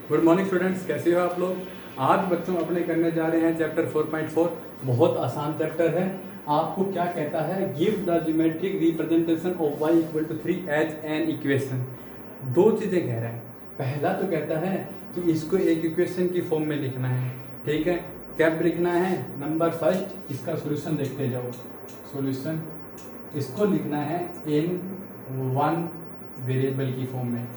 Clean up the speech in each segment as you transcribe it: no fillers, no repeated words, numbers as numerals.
Good morning students, कैसे हो आप लोग। आज बच्चों अपने करने जा रहे हैं चैप्टर 4.4। बहुत आसान चैप्टर है। आपको क्या कहता है, give the geometric representation of y equal to 3 as an equation. दो चीज़ें कह रहा है। पहला तो कहता है कि इसको एक इक्वेशन की फॉर्म में लिखना है। ठीक है, क्या लिखना है, नंबर फर्स्ट इसका सॉल्यूशन देखते जाओ। सॉल्यूशन इसको लिखना है इन वन वेरिएबल की फॉर्म में।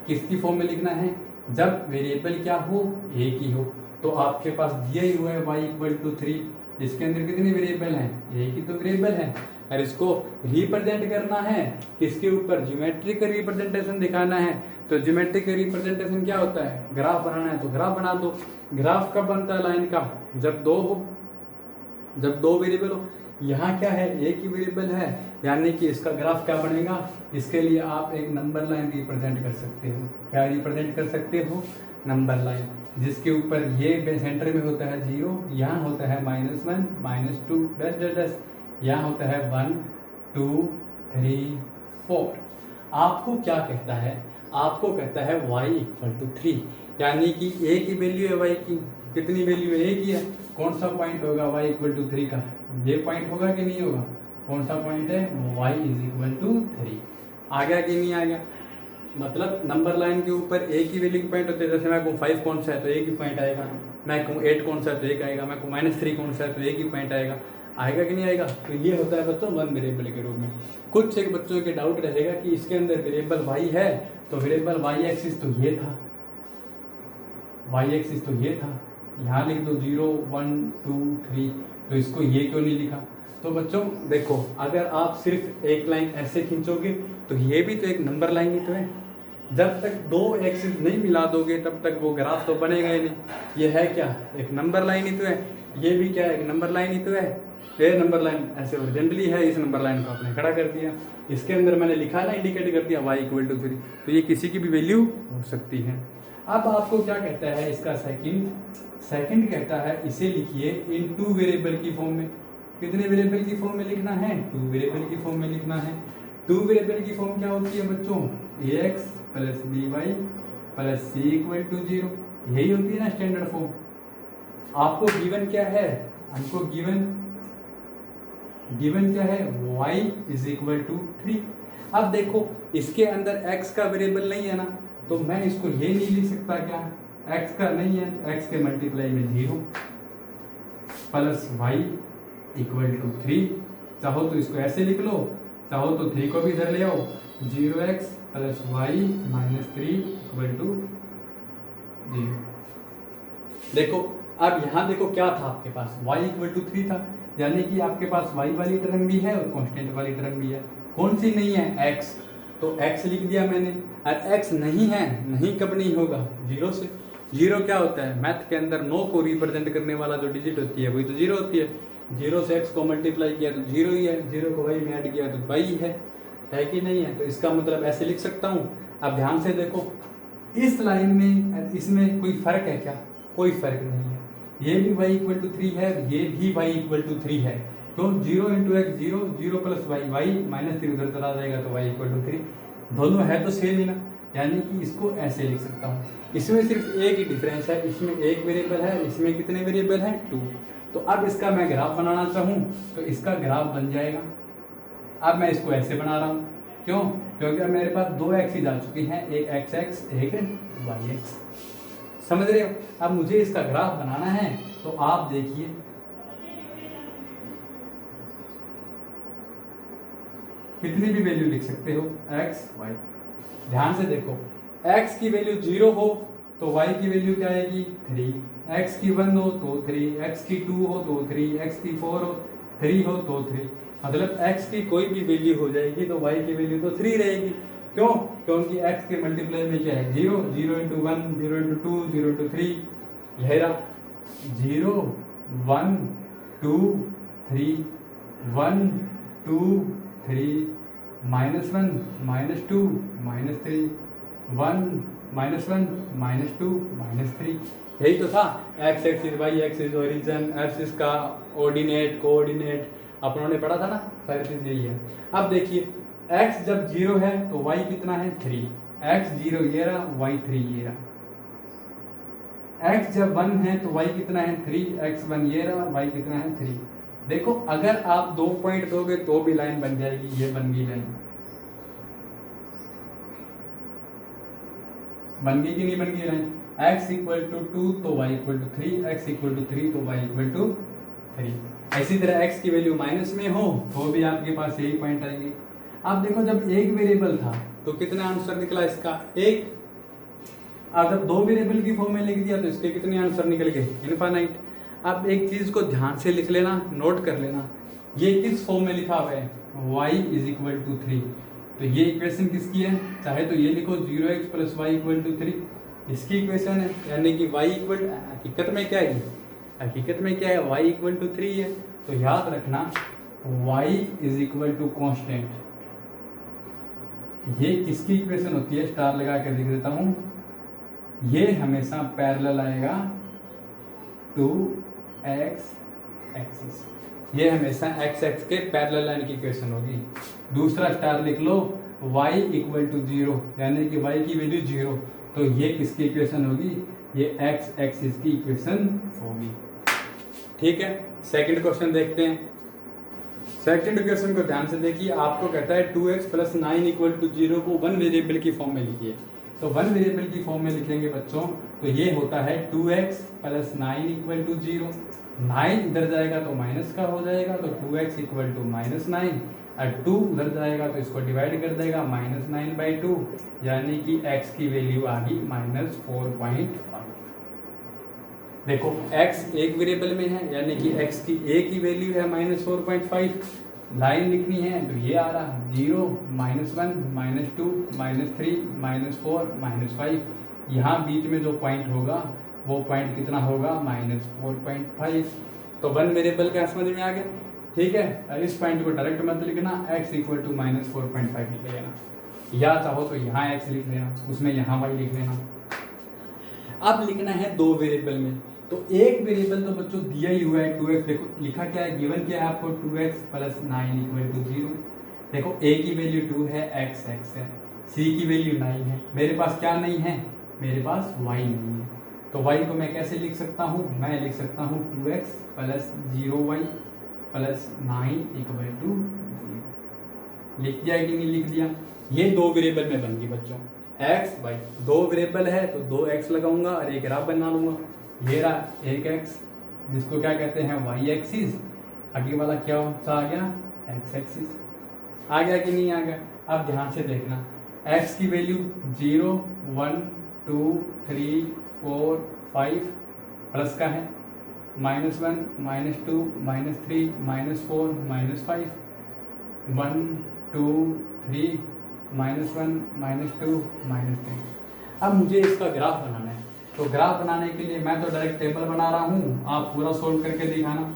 किसकी फॉर्म में लिखना है, जब वेरिएबल क्या हो, एक ही हो। तो आपके पास दिया ही हुआ है y इक्वल टू 3, इसके अंदर कितनी वेरिएबल हैं, एक ही तो वेरिएबल है। और इसको रिप्रेजेंट करना है किसके ऊपर, ज्योमेट्रिक रिप्रेजेंटेशन दिखाना है। तो ज्योमेट्रिक रिप्रेजेंटेशन क्या होता है, ग्राफ बनाना है तो ग्राफ बना दो। ग्राफ कब बनता है लाइन का, जब दो हो, जब दो वेरिएबल हो। यहाँ क्या है, एक ही वेरिएबल है, यानी कि इसका ग्राफ क्या बनेगा। इसके लिए आप एक नंबर लाइन रिप्रेजेंट कर सकते हो। क्या रिप्रेजेंट कर सकते हो, नंबर लाइन, जिसके ऊपर ये सेंटर में होता है 0, यहाँ होता है -1 -2 डैश डैश डैश, यहाँ होता है 1 2 3 4। आपको क्या कहता है, आपको कहता है y इक्वल टू 3, यानी कि एक ही वैल्यू है y की। कितनी वैल्यू है, एक ही है। कौन सा पॉइंट होगा y इक्वल टू 3 का, ये पॉइंट होगा कि नहीं होगा। कौन सा पॉइंट है, y इज इक्वल टू 3। आ गया कि नहीं आ गया। मतलब नंबर लाइन के ऊपर एक ही वैल्यू पॉइंट होते हैं। जैसे मैं कहूँ 5 कौन सा है तो एक ही पॉइंट आएगा, मैं कहूँ 8 कौन सा है तो एक आएगा, मैं कहूँ -3 कौन सा है तो एक ही पॉइंट आएगा। आएगा कि नहीं आएगा। तो ये होता है बच्चों वन वेरिएबल के रूप में। कुछ एक बच्चों के डाउट रहेगा कि इसके अंदर वेरिएबल y है, तो वेरिएबल y एक्सिस तो ये था, y एक्सिस तो ये था, यहाँ लिख दो 0 1 2 3, तो इसको ये क्यों नहीं लिखा। तो बच्चों देखो, अगर आप सिर्फ एक लाइन ऐसे खींचोगे तो ये भी तो एक नंबर लाइन ही तो है। जब तक दो एक्सिस नहीं मिला दोगे तब तक वो ग्राफ तो बनेगा ही नहीं। ये है क्या, एक नंबर लाइन ही तो है। ये भी क्या है, एक नंबर लाइन ही तो है। ये नंबर लाइन ऐसे ओरिजेंटली है, इस नंबर लाइन को आपने खड़ा कर दिया, इसके अंदर मैंने लिखा ना, इंडिकेट कर दिया y इक्वल टू 3, तो ये किसी की भी वैल्यू हो सकती है। अब आपको क्या कहता है इसका सेकंड कहता है इसे लिखिए इन टू वेरिएबल की फॉर्म में। कितने वेरिएबल की फॉर्म में लिखना है, टू वेरिएबल की फॉर्म में लिखना है। टू वेरिएबल की फॉर्म क्या होती है बच्चों, ax plus by plus c equal to 0, यही होती है ना स्टैंडर्ड फॉर्म। आपको गिवन क्या है, हमको गिवन क्या है, y इज इक्वल टू 3। अब देखो इसके अंदर x का वेरिएबल नहीं है ना, तो मैं इसको ये नहीं लिख सकता क्या, x का नहीं है, x के मल्टीप्लाई में 0 प्लस y इक्वल टू 3। चाहो तो इसको ऐसे लिख लो, चाहो तो 3 को भी इधर ले आओ, 0x plus y minus 3 equal to 0। देखो अब यहाँ देखो क्या था आपके पास, y इक्वल टू 3 था, यानी कि आपके पास y वाली टर्म भी है और कांस्टेंट वाली टर्म भी है। कौन सी नहीं है, x, तो x लिख दिया मैंने। और x नहीं है, नहीं कब नहीं होगा, 0 से। 0 क्या होता है, मैथ के अंदर 9 को रिप्रेजेंट करने वाला जो डिजिट होती है वही तो 0 होती है। 0 से x को मल्टीप्लाई किया तो 0 ही है, 0 को y में ऐड किया तो y है कि नहीं है। तो इसका मतलब ऐसे लिख सकता हूँ। अब ध्यान से देखो, इस लाइन में इसमें कोई फर्क है क्या, कोई फर्क नहीं है। ये भी y इक्वल टू 3 है, ये भी y इक्वल टू 3 है। तो 0 into x 0, 0 plus y minus 3 उधर चला जाएगा तो y इक्वल टू 3। दोनों है तो सेम ही ना, यानी कि इसको ऐसे लिख सकता हूँ। इसमें सिर्फ एक ही डिफरेंस है, इसमें एक वेरिएबल है, इसमें कितने वेरिएबल हैं, 2। तो अब इसका मैं ग्राफ बनाना चाहूँ तो इसका ग्राफ बन जाएगा। अब मैं इसको ऐसे बना रहा हूँ, क्यों, क्योंकि अब मेरे पास दो एक्सिस आ चुकी हैं, एक x एक y। समझ रहे हो। अब मुझे इसका ग्राफ बनाना है, तो आप देखिए कितनी भी वैल्यू लिख सकते हो, x y। ध्यान से देखो, x की वैल्यू 0 हो तो y की वैल्यू क्या आएगी, 3, x की 1 हो तो 3, x की 2 हो तो 3, x की 4 हो 3 हो तो 3। मतलब x की कोई भी वैल्यू हो जाएगी तो y की वैल्यू तो 3 रहेगी। क्यों, क्योंकि x के मल्टीप्लाई में क्या है, 0, 0 इंटू 1, 0 इंटू 2, 0 इंटू 3, यह रहा 0 1 2 3, 1 2 3, -1 -2 -3, 1 -1 -2 -3। यही तो था, x axis y axis origin, axis का ऑर्डिनेट कोऑर्डिनेट अपनों ने पढ़ा था ना, सारी चीज यही है। अब देखिए x जब 0 है तो y कितना है, 3, x 0 ये रहा, y 3 ये रहा। x जब 1 है तो y कितना है 3x1 ये रहा, y कितना है 3। देखो अगर आप 2 पॉइंट दोगे तो भी लाइन बन जाएगी, ये बन गई लाइन, बन गई कि नहीं बन गई लाइन। x इक्वल टू 2 तो y equal to 3, x equal to 3 तो y इक्वल टू 3। इसी तरह x की वैल्यू माइनस में हो तो भी आपके पास यही पॉइंट आएंगे। अब देखो जब एक वेरिएबल था तो कितना आंसर निकला इसका 1, अब जब 2 वेरिएबल की फॉर्म में लिख दिया तो इसके कितने आंसर निकल गए इनफाइनाइट। अब एक चीज़ को ध्यान से लिख लेना, नोट कर लेना, ये किस फॉर्म में लिखा हुआ है y इज इक्वल टू 3, तो ये इक्वेशन किसकी है, चाहे तो ये लिखो 0x plus Y equal to 3, इसकी इक्वेशन है, यानी कि y इक्वल, हकीकत में क्या है, हकीकत में क्या है y इक्वल टू 3 है। तो याद रखना y is equal to constant, ये किसकी इक्वेशन होती है, स्टार लगा के लिख देता हूँ, ये हमेशा पैरेलल आएगा टू एक्स एक्सिस, ये हमेशा एक्स एक्स के पैरेलल लाइन की इक्वेशन होगी। दूसरा स्टार लिख लो y इक्वल टू 0, यानी कि y की वैल्यू 0, तो ये किसकी इक्वेशन होगी, ये एक्स एक्सिस की इक्वेशन होगी। ठीक है, सेकंड क्वेश्चन देखते हैं। सेकंड क्वेश्चन को ध्यान से देखिए, आपको कहता है 2x प्लस 9 इक्वल टू 0 को 1 वेरिएबल की फॉर्म में लिखिए। तो 1 वेरिएबल की फॉर्म में लिखेंगे बच्चों, तो ये होता है 2x प्लस 9 इक्वल टू 0, 9 इधर जाएगा तो माइनस का हो जाएगा, तो 2x इक्वल टू माइनस 9, और 2 उधर जाएगा तो इसको डिवाइड कर देगा -9/2, यानी कि x की वैल्यू आ गई -4.5। देखो x एक वेरिएबल में है, यानी कि x की a की वैल्यू है -4.5, लाइन लिखनी है तो ये आ रहा 0, -1, -2, -3, -4, -5, यहाँ बीच में जो पॉइंट होगा वो पॉइंट कितना होगा -4.5। तो 1 वेरिएबल का समझ में आ गया। ठीक है, इस पॉइंट को डायरेक्ट मत लिखना, x इक्वल टू -4.5 लिख लेना, या चाहो तो यहाँ x लिख लेना, उसमें यहाँ y लिख लेना। अब लिखना है 2 वेरिएबल में, तो एक वेरिएबल तो बच्चों दिया ही हुआ है 2x, देखो लिखा क्या है, गिवन क्या है आपको 2x प्लस 9 इक्वल टू 0। देखो a की वैल्यू 2 है, x x है, c की वैल्यू 9 है, मेरे पास क्या नहीं है, मेरे पास y नहीं है, तो y को मैं कैसे लिख सकता हूँ, मैं लिख सकता हूँ 2x plus 0y plus 9 equal to 0। लिख दिया कि नहीं लिख दिया, ये 2 वेरिएबल में बन गई बच्चों, x y 2 वेरिएबल है तो 2x लगाऊंगा और एक ग्राफ बना लूंगा, ये रहा एक x जिसको क्या कहते हैं y एक्सिस, आगे वाला क्या सा आ गया x एक्सिस, आ गया कि नहीं आ गया। अब ध्यान से देखना, x की वैल्यू 0, 1, 2, 3, 4, 5 प्लस का है, -1, -2, -3, -4, -5, 1, 2, 3, -1, -2, -3। अब मुझे इसका ग्राफ बनाना है, तो ग्राफ बनाने के लिए मैं तो डायरेक्ट टेबल बना रहा हूँ, आप पूरा सोल्व करके दिखाना।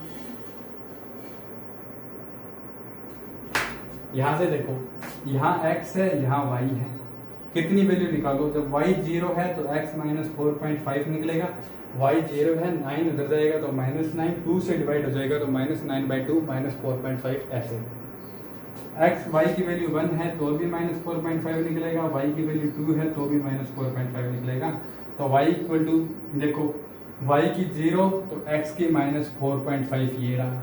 यहाँ से देखो, यहाँ x है, यहाँ y है, कितनी वैल्यू निकालो, जब y 0 है तो x -4.5 निकलेगा, y 0 है, 9 उधर जाएगा तो -9, 2 से डिवाइड हो जाएगा तो -9/2 -4.5 ऐसे। x y की वैल्यू 1 है तो भी -4.5 निकलेगा, y की वैल्यू 2 है तो भी -4.5 निकलेगा। तो y इक्वल टू, देखो y की 0 तो x की -4.5 ये रहा,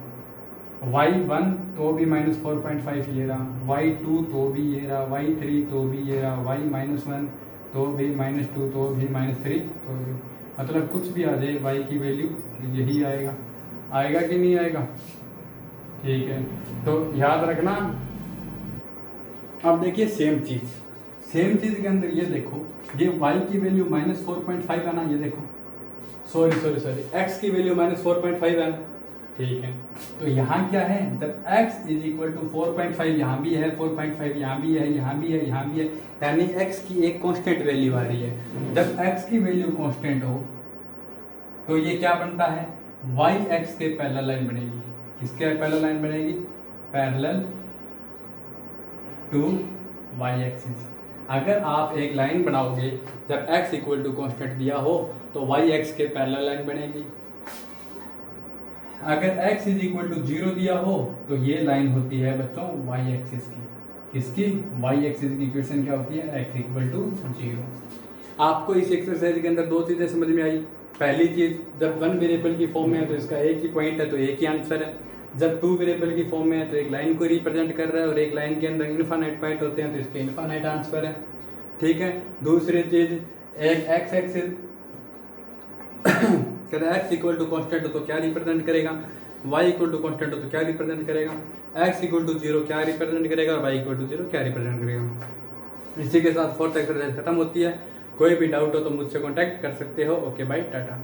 y1 तो भी -4.5 ये रहा, y2 तो भी ये रहा, y3 तो भी ये रहा, y-1 तो भी -2 तो भी -3 तो भी, मतलब कुछ भी आ जाए y की वैल्यू यही आएगा, आएगा कि नहीं आएगा। ठीक है, तो याद रखना। अब देखिए सेम चीज़ के अंदर ये देखो, ये y की वैल्यू -4.5 है ना, ये देखो सॉरी x की वैल्यू -4.5 है ना, ठीक है। तो यहाँ क्या है, जब x इज इक्वल टू 4.5, यहाँ भी है 4.5, यहाँ भी है, यहाँ भी है, यहाँ भी है, यानी x की एक कांस्टेंट वैल्यू आ रही है। जब x की वैल्यू कांस्टेंट हो तो ये क्या बनता है, y x के पैरेलल लाइन बनेगी, किसके पैरेलल लाइन बनेगी, पैरेलल टू y एक्सिस। अगर आप एक लाइन बनाओगे जब x इक्वल टू कॉन्स्टेंट दिया हो तो y x के पैरेलल लाइन बनेगी, अगर x इज इक्वल टू 0 दिया हो तो ये लाइन होती है बच्चों y एक्सिस की, किसकी, y एक्सिस की इक्वेशन क्या होती है, x इक्वल टू 0। आपको इस एक्सरसाइज के अंदर 2 चीज़ें समझ में आई, पहली चीज़, जब वन वेरिएबल की फॉर्म में है तो इसका एक ही पॉइंट है तो एक ही आंसर है। जब टू वेरिएबल की फॉर्म में है तो एक लाइन को रिप्रेजेंट कर रहा है और एक लाइन के अंदर इन्फानाइट पॉइंट होते हैं तो इसके इन्फानाइट आंसर है। ठीक है। दूसरी चीज़, एक एक्स एक्सिस कहते हैं एक्स इक्वल टू कॉन्स्टेंट हो तो क्या रिप्रेजेंट करेगा, वाई इक्वल टू कॉन्स्टेंट हो तो क्या रिप्रेजेंट करेगा, एक्स इक्वल टू 0 क्या रिप्रेजेंट करेगा और वाई इक्वल टू 0 क्या रिप्रेजेंट करेगा। इसी के साथ फोर्थ एक्सरसाइज खत्म होती है। कोई भी डाउट हो तो मुझसे कॉन्टैक्ट कर सकते हो। Okay bye, Tata.